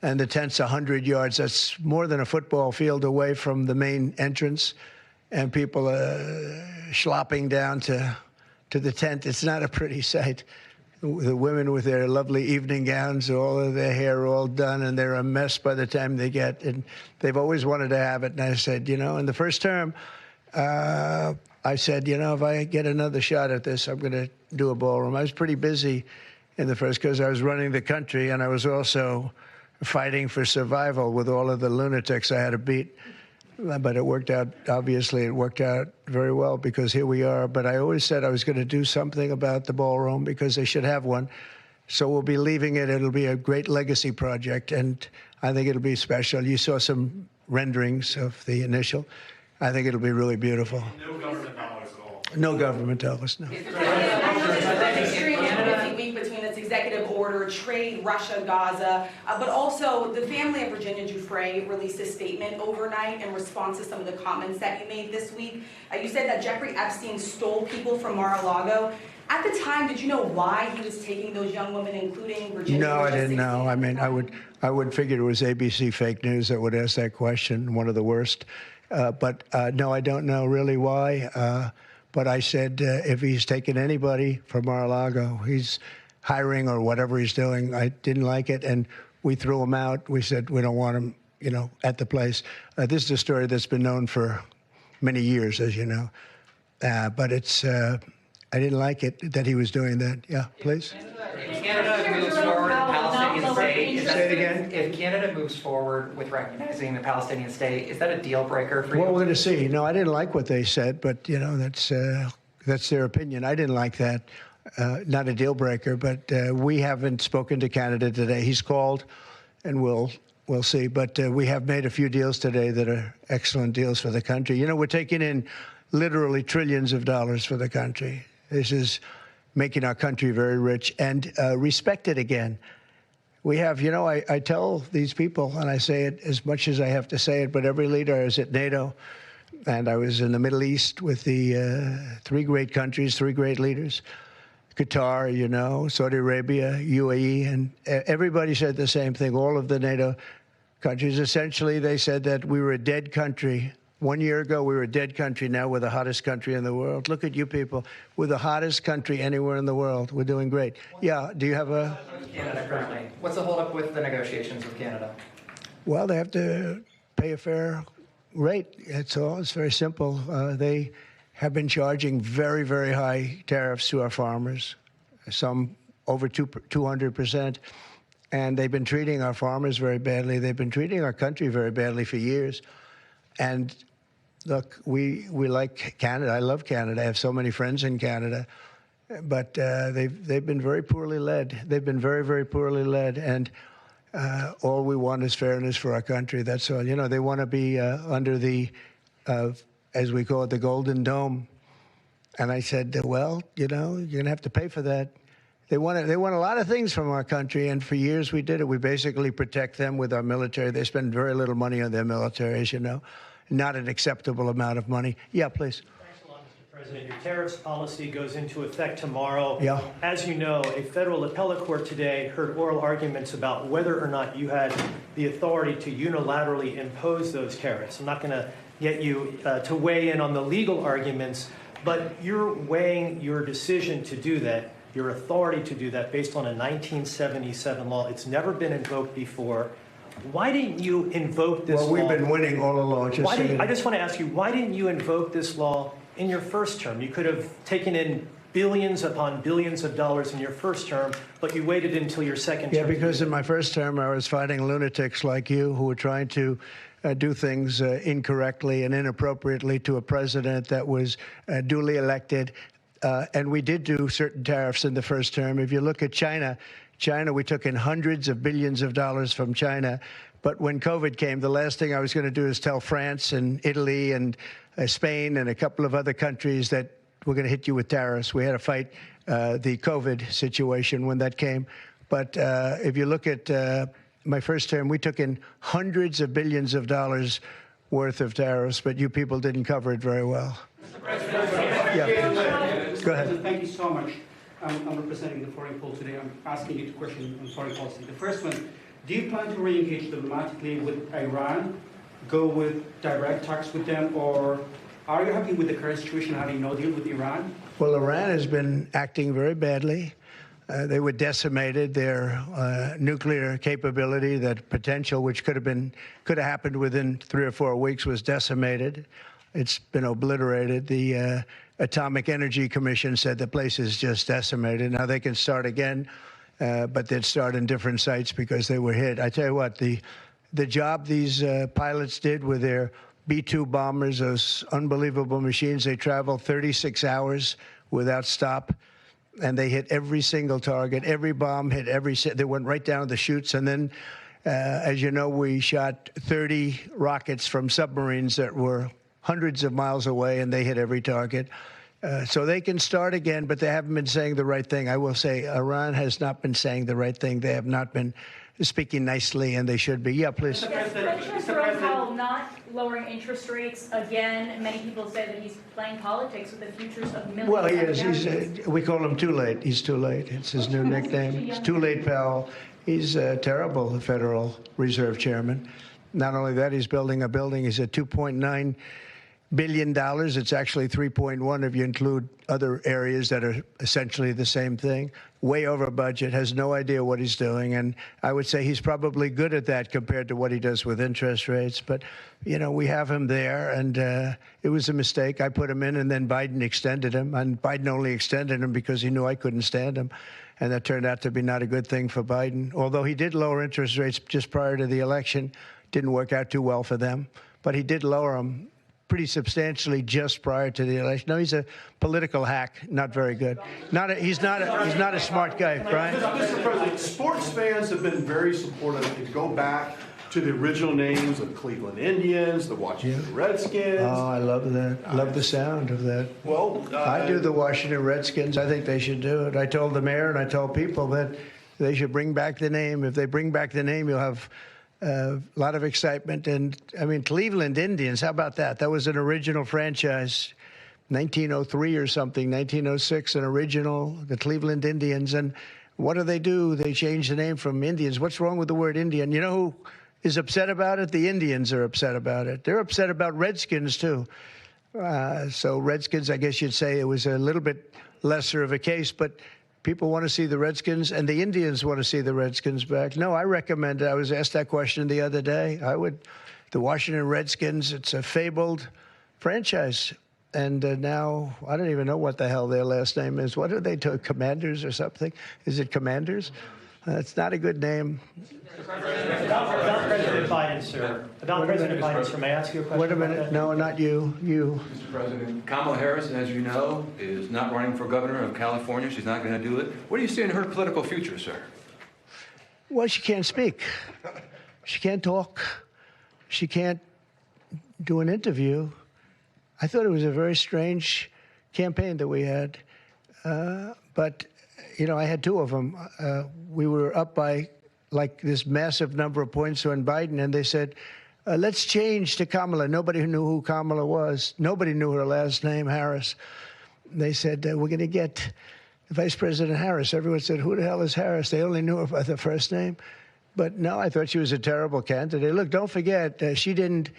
And the tent's 100 yards. That's more than a football field away from the main entrance. And people are slopping down to the tent. It's not a pretty sight. The women with their lovely evening gowns, all of their hair all done, and they're a mess by the time they get. And they've always wanted to have it. And I said, you know, in the first term, I said, you know, if I get another shot at this, I'm going to do a ballroom. I was pretty busy in the first because I was running the country, and I was also fighting for survival with all of the lunatics I had to beat. But it worked out, obviously, it worked out very well because here we are. But I always said I was going to do something about the ballroom because they should have one. So we'll be leaving it. It'll be a great legacy project, and I think it'll be special. You saw some renderings of the initial. I think it'll be really beautiful. No government dollars at all. No government dollars, no. Week between this executive order, trade, Russia, Gaza, but also the family of Virginia Giuffre released a statement overnight in response to some of the comments that you made this week. You said that Jeffrey Epstein stole people from Mar-a-Lago. At the time, did you know why he was taking those young women, including Virginia? No, I didn't know. I mean, I would figure it was ABC fake news that would ask that question, one of the worst. But no, I don't know really why. But I said, if he's taking anybody from Mar-a-Lago, he's hiring or whatever he's doing. I didn't like it, and we threw him out. We said we don't want him, you know, at the place. This is a story that's been known for many years, as you know. But it's, I didn't like it that he was doing that. Yeah, please. If Canada moves forward with the Palestinian state, say it again. If Canada moves forward with recognizing the Palestinian state, is that a deal breaker for you? Well, we're going to see. No, I didn't like what they said, but you know, that's their opinion. I didn't like that. Not a deal breaker, but we haven't spoken to Canada today. He's called, and we'll see. But we have made a few deals today that are excellent deals for the country. You know, we're taking in literally trillions of dollars for the country. This is making our country very rich and respected again. We have, you know, I tell these people, and I say it as much as I have to say it, but every leader is at NATO, and I was in the Middle East with the three great countries, three great leaders, Qatar, you know, Saudi Arabia, UAE, and everybody said the same thing. All of the NATO countries, essentially, they said that we were a dead country. 1 year ago, we were a dead country. Now we're the hottest country in the world. Look at you people. We're the hottest country anywhere in the world. We're doing great. Yeah, do you have a... Canada currently. What's the holdup with the negotiations with Canada? Well, they have to pay a fair rate. That's all. It's very simple. They have been charging very, very high tariffs to our farmers, some over 200%. And they've been treating our farmers very badly. They've been treating our country very badly for years. And look, we like Canada. I love Canada. I have so many friends in Canada. But they've been very poorly led. They've been very, very poorly led. And all we want is fairness for our country. That's all. You know, they want to be under the of, as we call it, the Golden Dome. And I said, well, you know, you're going to have to pay for that. They want a lot of things from our country, and for years we did it. We basically protect them with our military. They spend very little money on their military, as you know, not an acceptable amount of money. Yeah, please. Thanks a lot, Mr. President. Your tariffs policy goes into effect tomorrow. Yeah. As you know, a federal appellate court today heard oral arguments about whether or not you had the authority to unilaterally impose those tariffs. I'm not going to get you to weigh in on the legal arguments, but you're weighing your decision to do that, your authority to do that, based on a 1977 law. It's never been invoked before. Why didn't you invoke this law? Well, we've been winning all along. I just want to ask you, why didn't you invoke this law in your first term? You could have taken in billions upon billions of dollars in your first term, but you waited until your second term. Yeah, because in my first term, I was fighting lunatics like you who were trying to do things incorrectly and inappropriately to a president that was duly elected. And we did do certain tariffs in the first term. If you look at China, we took in hundreds of billions of dollars from China. But when COVID came, the last thing I was going to do is tell France and Italy and Spain and a couple of other countries that we're going to hit you with tariffs. We had to fight the COVID situation when that came. But if you look at my first term, we took in hundreds of billions of dollars worth of tariffs, but you people didn't cover it very well. Mr. President, yeah. Go ahead. Thank you so much. I'm representing the foreign poll today. I'm asking you two questions on foreign policy. The first one, do you plan to re-engage diplomatically with Iran, go with direct talks with them, or are you happy with the current situation, having no deal with Iran? Well, Iran has been acting very badly. They were decimated. Their nuclear capability, that potential, which could have happened within 3 or 4 weeks, was decimated. It's been obliterated. The Atomic Energy Commission said the place is just decimated. Now they can start again, but they'd start in different sites because they were hit. I tell you what, the job these pilots did with their B-2 bombers, those unbelievable machines, they traveled 36 hours without stop. And they hit every single target. Every bomb hit they went right down the chutes. And then, as you know, we shot 30 rockets from submarines that were hundreds of miles away, and they hit every target. So they can start again, but they haven't been saying the right thing. I will say Iran has not been saying the right thing. They have not been speaking nicely, and they should be. Yeah, please. President Powell not lowering interest rates again. Many people say that he's playing politics with the futures of millions. Well, he is. We call him Too Late. He's Too Late. It's his new nickname. It's Too Late Powell. He's terrible, the Federal Reserve Chairman. Not only that, he's building a building. He's at $2.9 billion. It's actually 3.1 if you include other areas that are essentially the same thing. Way over budget, has no idea what he's doing. And I would say he's probably good at that compared to what he does with interest rates. But, you know, we have him there, and it was a mistake. I put him in, and then Biden extended him. And Biden only extended him because he knew I couldn't stand him. And that turned out to be not a good thing for Biden. Although he did lower interest rates just prior to the election. Didn't work out too well for them. But he did lower them pretty substantially just prior to the election. No, he's a political hack, not very good. He's not a smart guy, Brian. Mr. President, sports fans have been very supportive. If you go back to the original names of Cleveland Indians, the Washington Redskins. Oh, I love that. I love the sound of that. Well, I do the Washington Redskins. I think they should do it. I told the mayor and I told people that they should bring back the name. If they bring back the name, you'll have a lot of excitement. And, I mean, Cleveland Indians, how about that? That was an original franchise, 1903 or something, 1906, an original, the Cleveland Indians. And what do? They changed the name from Indians. What's wrong with the word Indian? You know who is upset about it? The Indians are upset about it. They're upset about Redskins, too. So Redskins, I guess you'd say it was a little bit lesser of a case, but people want to see the Redskins, and the Indians want to see the Redskins back. No, I recommend it. I was asked that question the other day. The Washington Redskins, it's a fabled franchise. And now, I don't even know what the hell their last name is. What are they to Commanders or something? Is it Commanders? It's not a good name. About President Biden, sir. About President Biden, sir. May I ask you a question? Wait a minute. No, not you. You. Mr. President, Kamala Harris, as you know, is not running for governor of California. She's not going to do it. What do you see in her political future, sir? Well, she can't speak. She can't talk. She can't do an interview. I thought it was a very strange campaign that we had. But, you know, I had two of them. We were up by like this massive number of points on Biden, and they said, let's change to Kamala. Nobody knew who Kamala was. Nobody knew her last name, Harris. They said, we're going to get Vice President Harris. Everyone said, who the hell is Harris? They only knew her by the first name. But no, I thought she was a terrible candidate. Look, don't forget, she didn't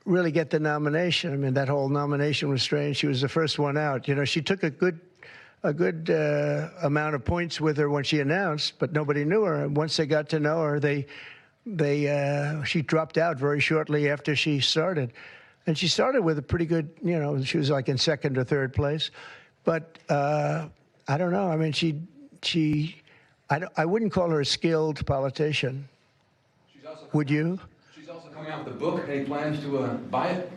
really get the nomination. I mean, that whole nomination was strange. She was the first one out. You know, she took a good amount of points with her when she announced, but nobody knew her. And once they got to know her, she dropped out very shortly after she started. And she started with a pretty good, you know, she was like in second or third place. But I don't know. I mean, I wouldn't call her a skilled politician. Would you? She's also coming out with a book. Any plans to buy it?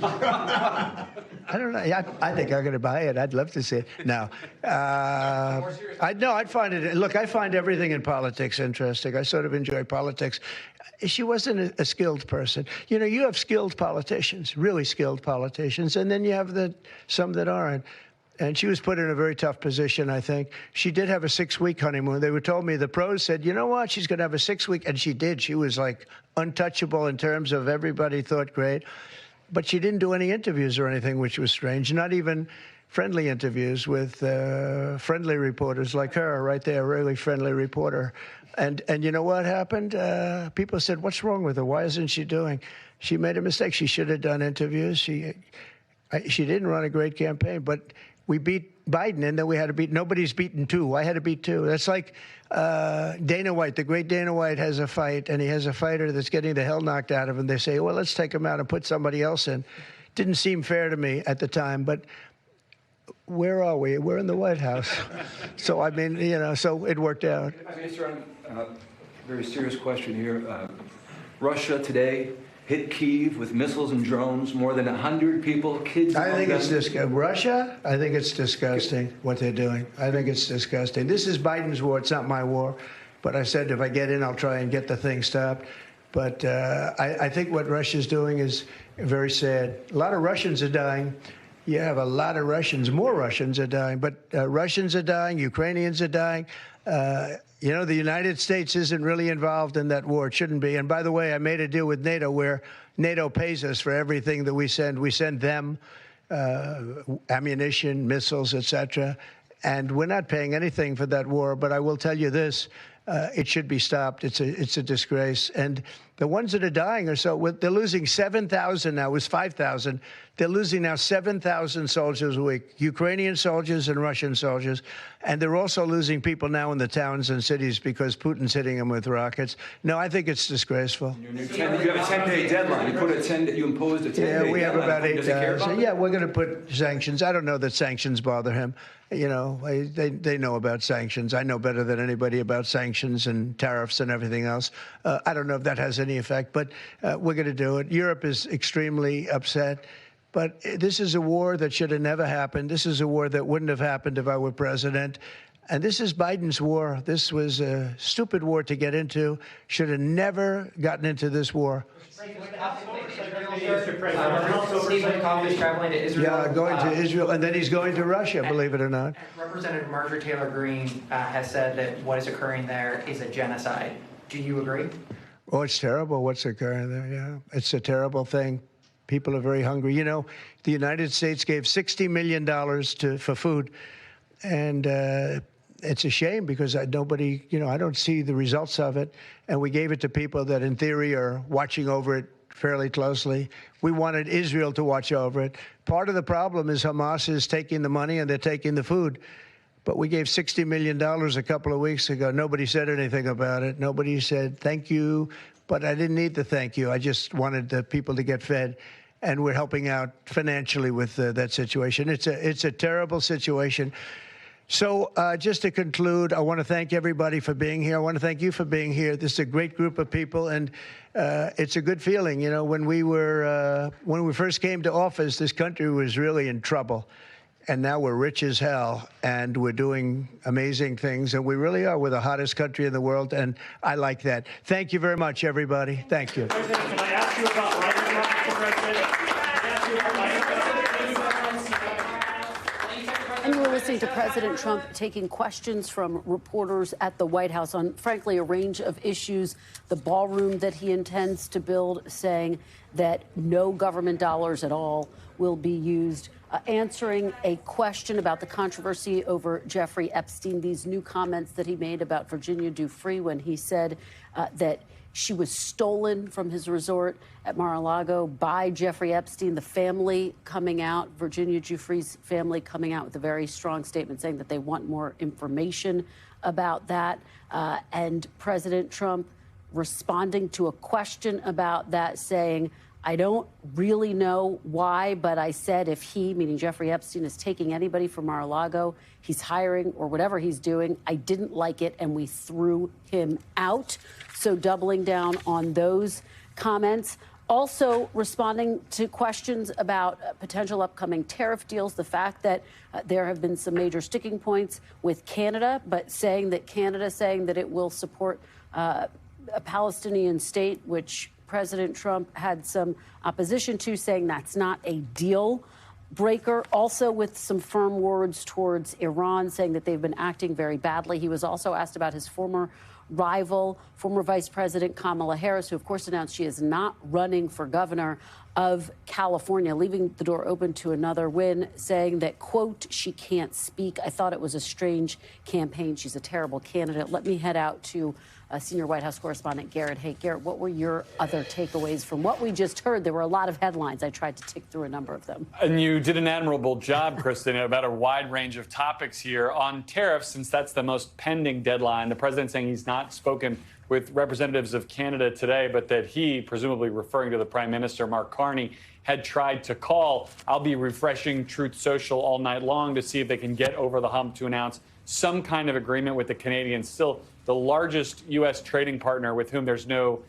I don't know. I think I'm going to buy it. I'd love to see it. No. I'd find it. Look, I find everything in politics interesting. I sort of enjoy politics. She wasn't a skilled person. You know, you have skilled politicians, really skilled politicians, and then you have some that aren't. And she was put in a very tough position, I think. She did have a 6-week honeymoon. They were told me, the pros said, you know what, she's going to have a 6-week, and she did. She was like untouchable in terms of everybody thought great. But she didn't do any interviews or anything, which was strange. Not even friendly interviews with friendly reporters like her right there, a really friendly reporter. And you know what happened? People said, what's wrong with her? Why isn't she doing? She made a mistake. She should have done interviews. She didn't run a great campaign, but we beat Biden, and then we had to beat, nobody's beaten two. I had to beat two. That's like Dana White, the great Dana White has a fight, and he has a fighter that's getting the hell knocked out of him. They say, well, let's take him out and put somebody else in. Didn't seem fair to me at the time, but where are we? We're in the White House. So, I mean, you know, so it worked out. If I can answer a very serious question here. Russia today hit Kyiv with missiles and drones, more than 100 people, kids. I think it's disgusting. Russia, I think it's disgusting what they're doing. I think it's disgusting. This is Biden's war. It's not my war. But I said if I get in, I'll try and get the thing stopped. But I think what Russia's doing is very sad. A lot of Russians are dying. You have a lot of Russians. More Russians are dying. But Russians are dying. Ukrainians are dying. You know, the United States isn't really involved in that war. It shouldn't be. And by the way, I made a deal with NATO where NATO pays us for everything that we send. We send them ammunition, missiles, etc. And we're not paying anything for that war. But I will tell you this. It should be stopped. It's a disgrace. And the ones that are dying are they're losing 7,000 now. It was 5,000. They're losing now 7,000 soldiers a week, Ukrainian soldiers and Russian soldiers. And they're also losing people now in the towns and cities because Putin's hitting them with rockets. No, I think it's disgraceful. You have a 10-day deadline. You imposed a 10-day deadline. Yeah, we have about 8 days. So, yeah, we're going to put sanctions. I don't know that sanctions bother him. You know, they know about sanctions. I know better than anybody about sanctions and tariffs and everything else. I don't know if that has any effect, but we're going to do it. Europe is extremely upset. But this is a war that should have never happened. This is a war that wouldn't have happened if I were president. And this is Biden's war. This was a stupid war to get into. Should have never gotten into this war. Traveling to Israel. Yeah, going to Israel, and then he's going to Russia, believe it or not. Representative Marjorie Taylor Greene has said that what is occurring there is a genocide. Do you agree? Oh, it's terrible what's occurring there, yeah. It's a terrible thing. People are very hungry. You know, the United States gave $60 million for food, and it's a shame because nobody, you know, I don't see the results of it, and we gave it to people that in theory are watching over it fairly closely. We wanted Israel to watch over it. Part of the problem is Hamas is taking the money and they're taking the food. But we gave $60 million a couple of weeks ago. Nobody said anything about it. Nobody said thank you, but I didn't need the thank you. I just wanted the people to get fed. And we're helping out financially with that situation. It's a terrible situation. So just to conclude, I want to thank everybody for being here. I want to thank you for being here. This is a great group of people, and it's a good feeling. You know, when we first came to office, this country was really in trouble. And now we're rich as hell, and we're doing amazing things. And we really are. We're the hottest country in the world, and I like that. Thank you very much, everybody. Thank you. President, can I ask you about writing, Mr. President? Can I ask you about listening to President Trump taking questions from reporters at the White House on, frankly, a range of issues. The ballroom that he intends to build, saying that no government dollars at all will be used. Answering a question about the controversy over Jeffrey Epstein, these new comments that he made about Virginia Giuffre when he said that she was stolen from his resort at Mar-a-Lago by Jeffrey Epstein. The family coming out, Virginia Giuffre's family coming out with a very strong statement saying that they want more information about that. And President Trump responding to a question about that, saying, I don't really know why, but I said if he, meaning Jeffrey Epstein, is taking anybody from Mar-a-Lago, he's hiring or whatever he's doing, I didn't like it and we threw him out. So doubling down on those comments. Also responding to questions about potential upcoming tariff deals, the fact that there have been some major sticking points with Canada, but saying that it will support a Palestinian state, which President Trump had some opposition to, saying that's not a deal breaker. Also with some firm words towards Iran, saying that they've been acting very badly. He was also asked about his former rival, former Vice President Kamala Harris, who, of course, announced she is not running for governor of California, leaving the door open to another win, saying that, quote, she can't speak. I thought it was a strange campaign. She's a terrible candidate. Let me head out to senior White House correspondent Garrett Haake. Garrett, what were your other takeaways from what we just heard? There were a lot of headlines. I tried to tick through a number of them. And you did an admirable job, Kristen, about a wide range of topics here. On tariffs, since that's the most pending deadline, the president saying he's not spoken with representatives of Canada today, but that he, presumably referring to the Prime Minister, Mark Carney, had tried to call. I'll be refreshing Truth Social all night long to see if they can get over the hump to announce some kind of agreement with the Canadians, still the largest U.S. trading partner with whom there's no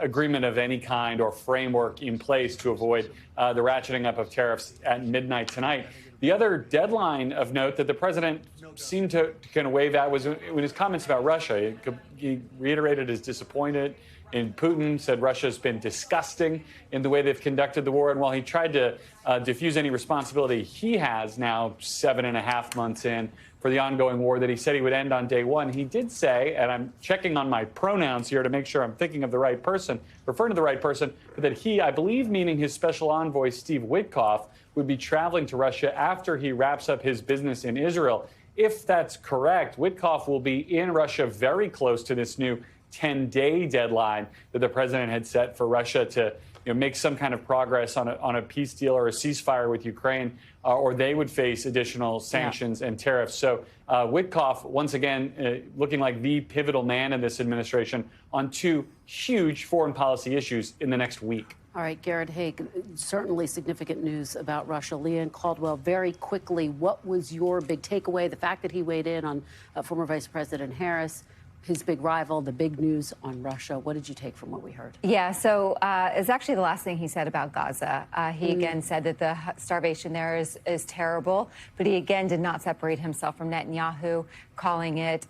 agreement of any kind or framework in place to avoid the ratcheting up of tariffs at midnight tonight. The other deadline of note that the president seemed to kind of wave at was in his comments about Russia. He reiterated his disappointment in Putin, said Russia's been disgusting in the way they've conducted the war. And while he tried to diffuse any responsibility he has now 7.5 months in for the ongoing war that he said he would end on day one, he did say, and I'm checking on my pronouns here to make sure I'm thinking of the right person, referring to the right person, but that he, I believe meaning his special envoy, Steve Witkoff, would be traveling to Russia after he wraps up his business in Israel. If that's correct, Witkoff will be in Russia very close to this new 10-day deadline that the president had set for Russia to make some kind of progress on a peace deal or a ceasefire with Ukraine, or they would face additional sanctions and tariffs. So Witkoff, once again, looking like the pivotal man in this administration on two huge foreign policy issues in the next week. All right, Garrett Haake, certainly significant news about Russia. Leanne Caldwell, very quickly, what was your big takeaway? The fact that he weighed in on former Vice President Harris, his big rival, the big news on Russia. What did you take from what we heard? Yeah, so it's actually the last thing he said about Gaza. He again said that the starvation there is terrible, but he again did not separate himself from Netanyahu, calling it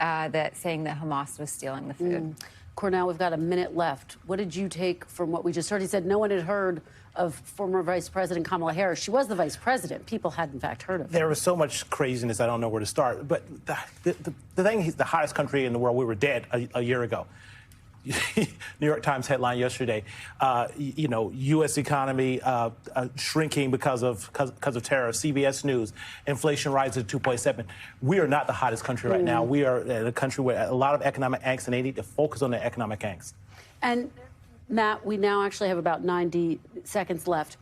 saying that Hamas was stealing the food. Cornell, we've got a minute left. What did you take from what we just heard? He said no one had heard of former Vice President Kamala Harris. She was the vice president. People had, in fact, heard of her. There was so much craziness, I don't know where to start. But the thing, he's the hottest country in the world. We were dead a year ago. New York Times headline yesterday, U.S. economy shrinking because of tariffs. CBS News, inflation rises to 2.7. We are not the hottest country right now. We are a country with a lot of economic angst, and they need to focus on the economic angst. And Matt, we now actually have about 90 seconds left.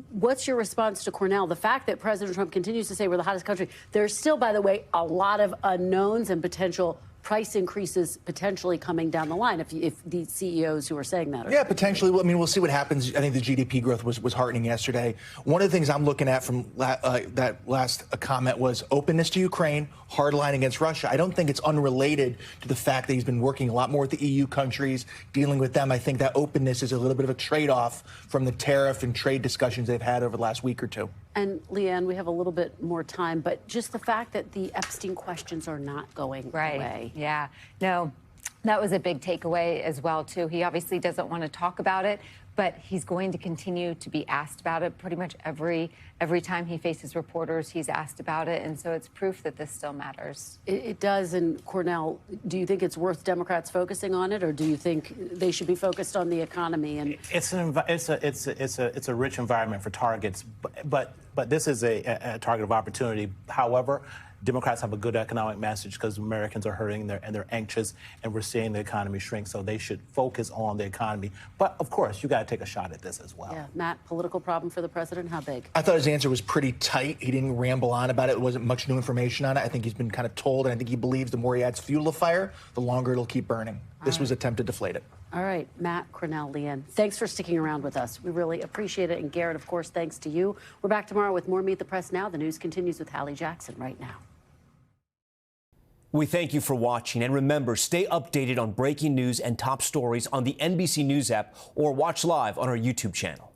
What's your response to Cornell? The fact that President Trump continues to say we're the hottest country, there's still, by the way, a lot of unknowns and potential price increases potentially coming down the line if the CEOs who are saying that. Yeah, potentially. I mean, we'll see what happens. I think the GDP growth was heartening yesterday. One of the things I'm looking at from that last comment was openness to Ukraine, hard line against Russia. I don't think it's unrelated to the fact that he's been working a lot more with the EU countries, dealing with them. I think that openness is a little bit of a trade-off from the tariff and trade discussions they've had over the last week or two. And Leanne, we have a little bit more time, but just the fact that the Epstein questions are not going away. Yeah. No, that was a big takeaway as well, too. He obviously doesn't want to talk about it, but he's going to continue to be asked about it pretty much every time he faces reporters. He's asked about it, and so it's proof that this still matters. It does. And Cornell, do you think it's worth Democrats focusing on it, or do you think they should be focused on the economy? And it's a rich environment for targets, but this is a target of opportunity. However, Democrats have a good economic message because Americans are hurting and they're anxious, and we're seeing the economy shrink, so they should focus on the economy. But, of course, you got to take a shot at this as well. Yeah. Matt, political problem for the president? How big? I thought his answer was pretty tight. He didn't ramble on about it. There wasn't much new information on it. I think he's been kind of told, and I think he believes the more he adds fuel to the fire, the longer it'll keep burning. This was attempt to deflate it. All right, Matt, Cornell, Leanne, thanks for sticking around with us. We really appreciate it. And Garrett, of course, thanks to you. We're back tomorrow with more Meet the Press Now. The news continues with Hallie Jackson right now. We thank you for watching, and remember, stay updated on breaking news and top stories on the NBC News app or watch live on our YouTube channel.